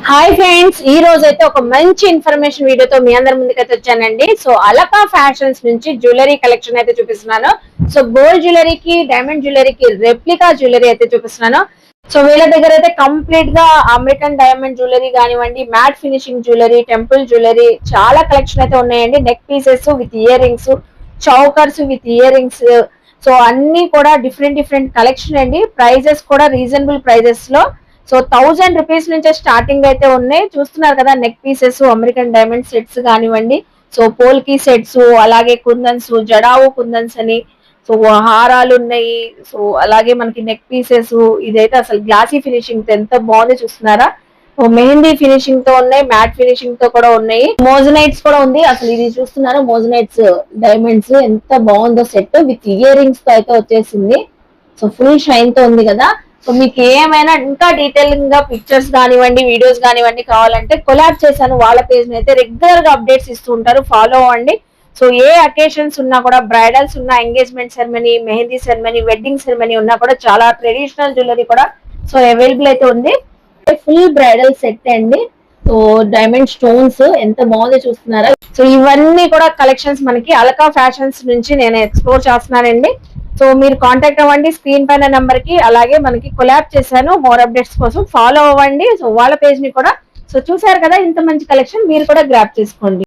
Hi friends, ఈ రోజు అయితే ఒక మంచి ఇన్ఫర్మేషన్ వీడియోతో మీ అందరి ముందుకైతే వచ్చానండి. సో అలకా ఫ్యాషన్స్ నుంచి జ్యువెలరీ కలెక్షన్ అయితే చూపిస్తున్నాను. సో గోల్డ్ జ్యువెలరీకి, డైమండ్ జ్యువెలరీకి రెప్లికా జ్యువెలరీ అయితే చూపిస్తున్నాను. సో వీళ్ళ దగ్గర అయితే కంప్లీట్ గా అమెరికన్ డైమండ్ జ్యువెలరీ కానివ్వండి, matte finishing jewellery, temple jewellery చాలా కలెక్షన్ అయితే ఉన్నాయండి. Neck pieces with earrings, chokers with earrings, so అన్ని కూడా డిఫరెంట్ డిఫరెంట్ కలెక్షన్ అండి. ప్రైజెస్ కూడా రీజనబుల్ ప్రైజెస్ లో. సో 1000 రూపీస్ నుంచే స్టార్టింగ్ అయితే ఉన్నాయి. చూస్తున్నారు కదా, neck pieces, American diamond sets కానివ్వండి, సో పోల్కి సెట్స్, అలాగే కుందన్స్, జడావు కుందన్స్ అని, సో హారాలు ఉన్నాయి. సో అలాగే మనకి నెక్ పీసెస్, ఇదైతే అసలు గ్లాసీ ఫినిషింగ్ ఎంత బాగుంది చూస్తున్నారా. మెహందీ ఫినిషింగ్ తో ఉన్నాయి, మ్యాట్ ఫినిషింగ్ తో కూడా ఉన్నాయి. మోజనైట్స్ కూడా ఉంది. అసలు ఇది చూస్తున్నారు, మోజనైట్స్ డైమండ్స్ ఎంత బాగుందో సెట్ విత్ ఇయర్ రింగ్స్ తో అయితే వచ్చేసింది. సో ఫుల్ షైన్ తో ఉంది కదా. సో మీకు ఏమైనా ఇంకా డీటెయిలింగ్ గా పిక్చర్స్ కానివ్వండి, వీడియోస్ కానివ్వండి కావాలంటే కొలాబ్ చేశాను. వాళ్ళ పేజ్ అయితే రెగ్యులర్ గా అప్డేట్స్ ఇస్తూ ఉంటారు, ఫాలో అవ్వండి. సో ఏ అకేషన్స్ ఉన్నా కూడా, బ్రైడల్స్ ఉన్నా, engagement ceremony, mehndi ceremony, wedding ceremony ఉన్నా కూడా చాలా ట్రెడిషనల్ జ్యువెలరీ కూడా సో అవైలబుల్ అయితే ఉంది. ఫుల్ బ్రైడల్ సెట్ అండి. సో డైమండ్ స్టోన్స్ ఎంత బాగుందో చూస్తున్నారా. సో ఇవన్నీ కూడా కలెక్షన్స్ మనకి అలకా ఫ్యాషన్స్ నుంచి నేను ఎక్స్ప్లోర్ చేస్తున్నానండి. సో మీరు కాంటాక్ట్ అవ్వండి స్క్రీన్ పైన నెంబర్ కి. అలాగే మనకి కొలాబ్ చేశాను, మోర్ అప్డేట్స్ కోసం ఫాలో అవ్వండి. సో వాళ్ళ పేజ్ ని కూడా. సో చూసారు కదా, ఇంత మంచి కలెక్షన్ మీరు కూడా గ్రాప్ చేసుకోండి.